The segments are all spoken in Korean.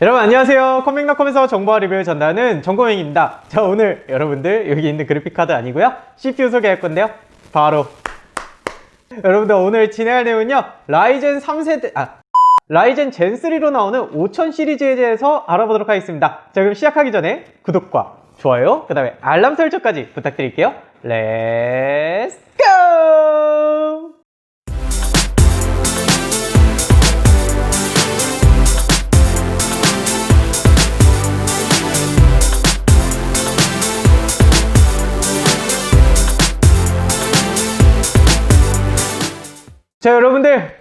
여러분 안녕하세요. 컴맹닷컴에서 정보와 리뷰를 전달하는 정보맹입니다. 자, 오늘 여러분들 여기 있는 그래픽카드 아니고요, CPU 소개할 건데요. 바로 여러분들 오늘 진행할 내용은요, 라이젠 3세대 라이젠 젠3로 나오는 5000 시리즈에 대해서 알아보도록 하겠습니다. 자, 그럼 시작하기 전에 구독과 좋아요, 그 다음에 알람 설정까지 부탁드릴게요. 렛츠 고! 자, 여러분들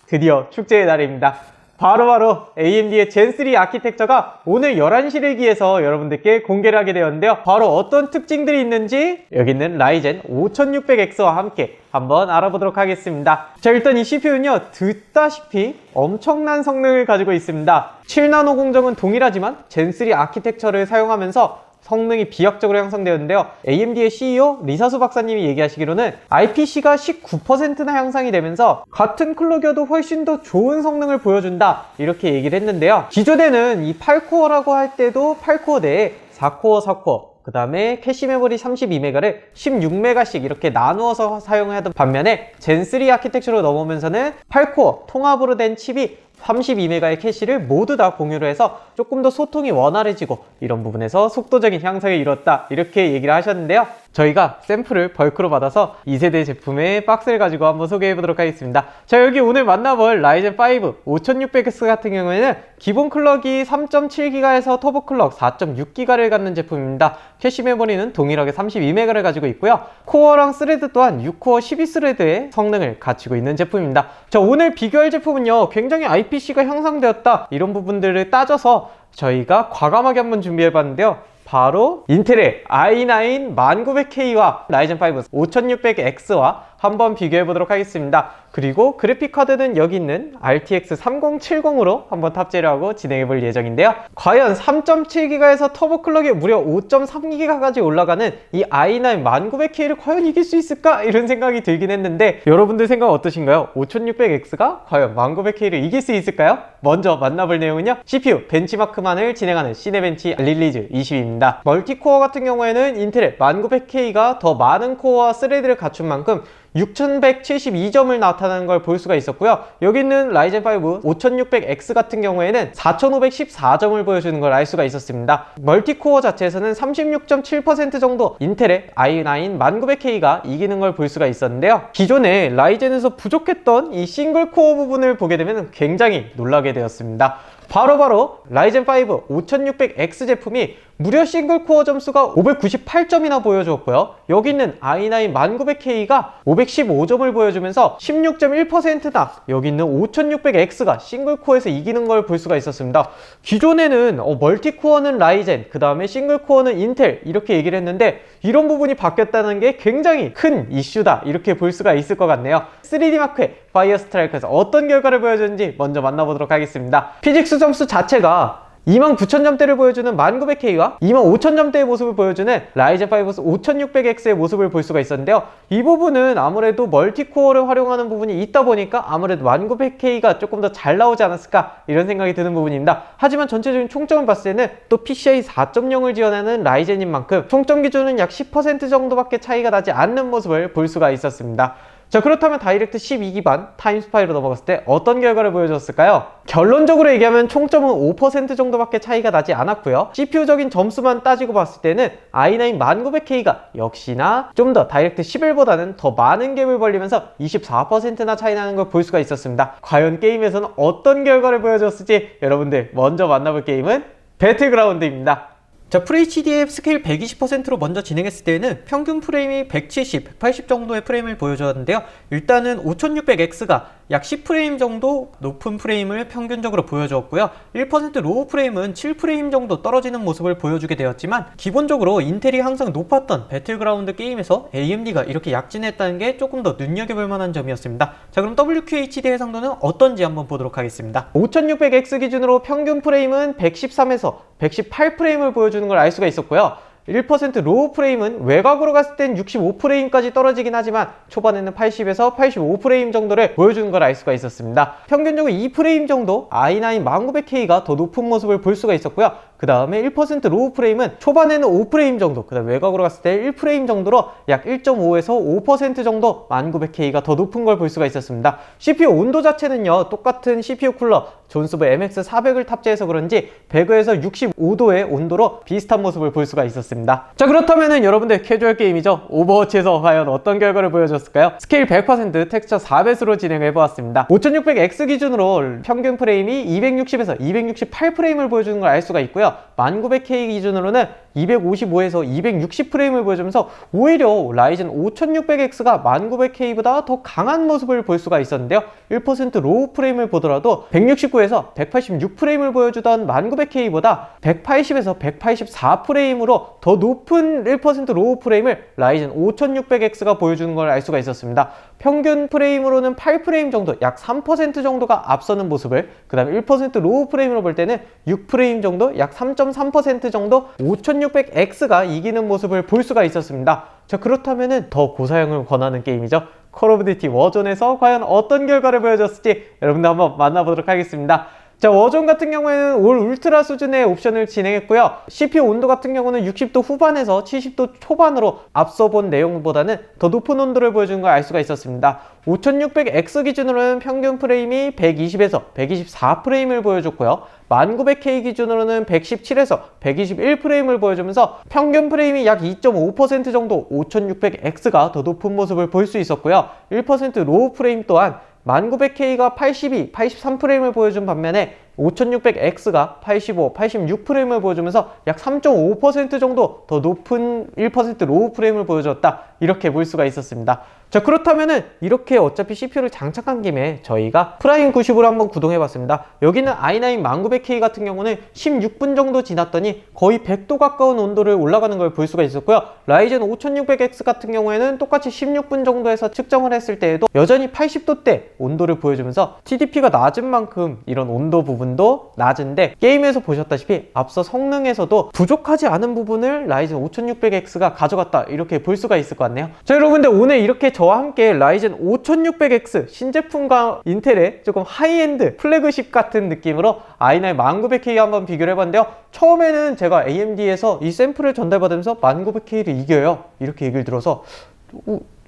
드디어 축제의 날입니다. 바로 AMD의 젠3 아키텍처가 오늘 11시를 기해서 여러분들께 공개를 하게 되었는데요. 바로 어떤 특징들이 있는지 여기 있는 라이젠 5600X와 함께 한번 알아보도록 하겠습니다. 자, 일단 이 CPU는요, 듣다시피 엄청난 성능을 가지고 있습니다. 7나노 공정은 동일하지만 젠3 아키텍처를 사용하면서 성능이 비약적으로 향상되었는데요. AMD의 CEO 리사수 박사님이 얘기하시기로는 IPC가 19%나 향상이 되면서 같은 클럭이어도 훨씬 더 좋은 성능을 보여준다, 이렇게 얘기를 했는데요. 기존에는 이 8코어라고 할 때도 8코어 내에 4코어, 4코어, 그 다음에 캐시 메모리 32메가를 16메가씩 이렇게 나누어서 사용하던 반면에 젠3 아키텍처로 넘어오면서는 8코어 통합으로 된 칩이 32메가의 캐시를 모두 다 공유를 해서 조금 더 소통이 원활해지고 이런 부분에서 속도적인 향상을 이뤘다, 이렇게 얘기를 하셨는데요. 저희가 샘플을 벌크로 받아서 2세대 제품의 박스를 가지고 한번 소개해 보도록 하겠습니다. 자, 여기 오늘 만나볼 라이젠 5 5600X 같은 경우에는 기본 클럭이 3.7GHz에서 터보 클럭 4.6GHz를 갖는 제품입니다. 캐시 메모리는 동일하게 32메가를 가지고 있고요. 코어랑 스레드 또한 6코어 12스레드의 성능을 갖추고 있는 제품입니다. 자, 오늘 비교할 제품은요, 굉장히 IPC가 향상되었다, 이런 부분들을 따져서 저희가 과감하게 한번 준비해 봤는데요. 바로 인텔의 i9 1900K와 라이젠 5 5600X와 한번 비교해 보도록 하겠습니다. 그리고 그래픽카드는 여기 있는 RTX 3070으로 한번 탑재를 하고 진행해 볼 예정인데요. 과연 3.7GHz에서 터보 클럭이 무려 5.3GHz까지 올라가는 이 i9 1900K를 과연 이길 수 있을까? 이런 생각이 들긴 했는데 여러분들 생각 어떠신가요? 5600X가 과연 1900K를 이길 수 있을까요? 먼저 만나볼 내용은요, CPU 벤치마크만을 진행하는 시네벤치 릴리즈 20입니다. 멀티코어 같은 경우에는 인텔의 1900K가 더 많은 코어와 스레드를 갖춘 만큼 6172점을 나타나는 걸 볼 수가 있었고요. 여기 있는 라이젠 5 5600X 같은 경우에는 4514점을 보여주는 걸 알 수가 있었습니다. 멀티코어 자체에서는 36.7% 정도 인텔의 i9 1900K가 이기는 걸 볼 수가 있었는데요. 기존에 라이젠에서 부족했던 이 싱글코어 부분을 보게 되면 굉장히 놀라게 되었습니다. 바로 라이젠 5 5600X 제품이 무려 싱글코어 점수가 598점이나 보여주었고요. 여기 있는 i9 1900K가 515점을 보여주면서 16.1%나 여기 있는 5600X가 싱글코어에서 이기는 걸 볼 수가 있었습니다. 기존에는 멀티코어는 라이젠, 그 다음에 싱글코어는 인텔, 이렇게 얘기를 했는데 이런 부분이 바뀌었다는 게 굉장히 큰 이슈다, 이렇게 볼 수가 있을 것 같네요. 3D마크의 파이어 스트라이크에서 어떤 결과를 보여주는지 먼저 만나보도록 하겠습니다. 피직스 점수 자체가 29000점대를 보여주는 1900K와 25000점대의 모습을 보여주는 라이젠 5 5600X의 모습을 볼 수가 있었는데요. 이 부분은 아무래도 멀티코어를 활용하는 부분이 있다 보니까 아무래도 1900K가 조금 더 잘 나오지 않았을까, 이런 생각이 드는 부분입니다. 하지만 전체적인 총점을 봤을 때는 또 PCIe 4.0을 지원하는 라이젠인 만큼 총점 기준은 약 10% 정도밖에 차이가 나지 않는 모습을 볼 수가 있었습니다. 자, 그렇다면 다이렉트 12 기반 타임스파이로 넘어갔을 때 어떤 결과를 보여줬을까요? 결론적으로 얘기하면 총점은 5% 정도밖에 차이가 나지 않았고요. CPU적인 점수만 따지고 봤을 때는 i9 1900K가 역시나 좀 더 다이렉트 11보다는 더 많은 갭을 벌리면서 24%나 차이 나는 걸 볼 수가 있었습니다. 과연 게임에서는 어떤 결과를 보여줬을지 여러분들 먼저 만나볼 게임은 배틀그라운드입니다. 자, FHD의 스케일 120%로 먼저 진행했을 때는 평균 프레임이 170, 180 정도의 프레임을 보여주었는데요. 일단은 5600X가 약 10프레임 정도 높은 프레임을 평균적으로 보여주었고요. 1% 로우 프레임은 7프레임 정도 떨어지는 모습을 보여주게 되었지만 기본적으로 인텔이 항상 높았던 배틀그라운드 게임에서 AMD가 이렇게 약진했다는 게 조금 더 눈여겨볼 만한 점이었습니다. 자, 그럼 WQHD 해상도는 어떤지 한번 보도록 하겠습니다. 5600X 기준으로 평균 프레임은 113에서 118프레임을 보여주는 걸 알 수가 있었고요. 1% 로우 프레임은 외곽으로 갔을 땐 65프레임까지 떨어지긴 하지만 초반에는 80에서 85프레임 정도를 보여주는 걸 알 수가 있었습니다. 평균적으로 2프레임 정도 i9 1900K가 더 높은 모습을 볼 수가 있었고요. 그 다음에 1% 로우 프레임은 초반에는 5프레임 정도, 그 다음 외곽으로 갔을 때 1프레임 정도로 약 1.5에서 5% 정도 1900K가 더 높은 걸 볼 수가 있었습니다. CPU 온도 자체는요, 똑같은 CPU 쿨러 존스브 MX400을 탑재해서 그런지 100에서 65도의 온도로 비슷한 모습을 볼 수가 있었습니다. 자, 그렇다면은 여러분들 캐주얼 게임이죠. 오버워치에서 과연 어떤 결과를 보여줬을까요? 스케일 100% 텍스처 4배수로 진행해보았습니다. 5600X 기준으로 평균 프레임이 260에서 268프레임을 보여주는 걸 알 수가 있고요. 1900K 기준으로는 255에서 260프레임을 보여주면서 오히려 라이젠 5600X가 1900K보다 더 강한 모습을 볼 수가 있었는데요. 1% 로우 프레임을 보더라도 169에서 186프레임을 보여주던 1900K보다 180에서 184프레임으로 더 높은 1% 로우 프레임을 라이젠 5600X가 보여주는 걸 알 수가 있었습니다. 평균 프레임으로는 8프레임 정도, 약 3% 정도가 앞서는 모습을, 그 다음에 1% 로우 프레임으로 볼 때는 6프레임 정도, 약 3.3% 정도 5600X가 이기는 모습을 볼 수가 있었습니다. 자, 그렇다면은 더 고사양을 권하는 게임이죠. 콜 오브 듀티 워존에서 과연 어떤 결과를 보여줬을지 여러분들 한번 만나보도록 하겠습니다. 자, 워존 같은 경우에는 올 울트라 수준의 옵션을 진행했고요. CPU 온도 같은 경우는 60도 후반에서 70도 초반으로 앞서 본 내용보다는 더 높은 온도를 보여주는 걸 알 수가 있었습니다. 5600X 기준으로는 평균 프레임이 120에서 124프레임을 보여줬고요. 1900K 기준으로는 117에서 121프레임을 보여주면서 평균 프레임이 약 2.5% 정도 5600X가 더 높은 모습을 볼 수 있었고요. 1% 로우 프레임 또한 1900K가 82, 83프레임을 보여준 반면에 5600X가 85, 86프레임을 보여주면서 약 3.5% 정도 더 높은 1% 로우 프레임을 보여줬다, 이렇게 볼 수가 있었습니다. 자, 그렇다면은 이렇게 어차피 CPU를 장착한 김에 저희가 프라임 90으로 한번 구동해봤습니다. 여기는 i9 1900K 같은 경우는 16분 정도 지났더니 거의 100도 가까운 온도를 올라가는 걸 볼 수가 있었고요. 라이젠 5600X 같은 경우에는 똑같이 16분 정도에서 측정을 했을 때에도 여전히 80도대 온도를 보여주면서 TDP가 낮은 만큼 이런 온도 부분도 낮은데, 게임에서 보셨다시피 앞서 성능에서도 부족하지 않은 부분을 라이젠 5600X가 가져갔다, 이렇게 볼 수가 있을 것 같네요. 자, 여러분들 오늘 이렇게 저와 함께 라이젠 5600X 신제품과 인텔의 조금 하이엔드 플래그십 같은 느낌으로 i9 1900K 한번 비교를 해봤는데요. 처음에는 제가 AMD에서 이 샘플을 전달받으면서 1900K를 이겨요, 이렇게 얘기를 들어서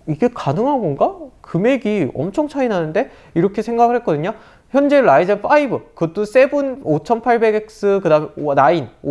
이게 가능한 건가? 금액이 엄청 차이 나는데? 이렇게 생각을 했거든요. 현재 라이젠 5, 그것도 7 5800X, 그 다음에 9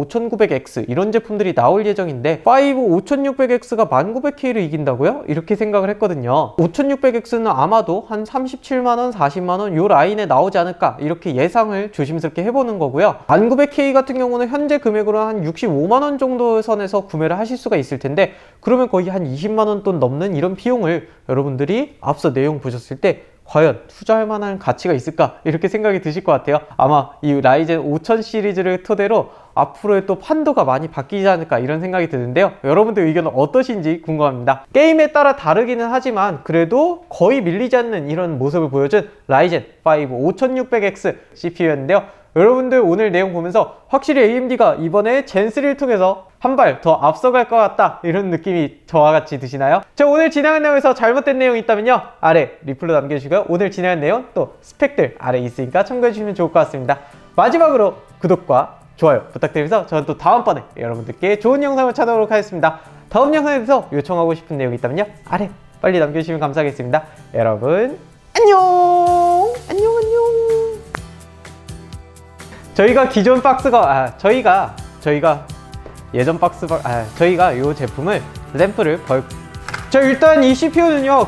5900X 이런 제품들이 나올 예정인데 5 5600X가 1900K를 이긴다고요? 이렇게 생각을 했거든요. 5600X는 아마도 한 37만원, 40만원 요 라인에 나오지 않을까, 이렇게 예상을 조심스럽게 해보는 거고요. 1900K 같은 경우는 현재 금액으로 한 65만원 정도 선에서 구매를 하실 수가 있을 텐데, 그러면 거의 한 20만원 돈 넘는 이런 비용을 여러분들이 앞서 내용 보셨을 때 과연 투자할 만한 가치가 있을까, 이렇게 생각이 드실 것 같아요. 아마 이 라이젠 5000 시리즈를 토대로 앞으로의 또 판도가 많이 바뀌지 않을까, 이런 생각이 드는데요. 여러분들 의견은 어떠신지 궁금합니다. 게임에 따라 다르기는 하지만 그래도 거의 밀리지 않는 이런 모습을 보여준 라이젠 5 5600X CPU였는데요. 여러분들 오늘 내용 보면서 확실히 AMD가 이번에 젠3를 통해서 한 발 더 앞서갈 것 같다, 이런 느낌이 저와 같이 드시나요? 자, 오늘 진행한 내용에서 잘못된 내용이 있다면요, 아래 리플로 남겨주시고요. 오늘 진행한 내용 또 스펙들 아래 있으니까 참고해주시면 좋을 것 같습니다. 마지막으로 구독과 좋아요 부탁드리면서 저는 또 다음번에 여러분들께 좋은 영상을 찾아오도록 하겠습니다. 다음 영상에 대해서 요청하고 싶은 내용이 있다면요, 아래 빨리 남겨주시면 감사하겠습니다. 여러분 안녕. 저희가 기존 박스가 저희가 예전 박스 저희가 이 제품을 램프를 자, 일단 이 CPU는요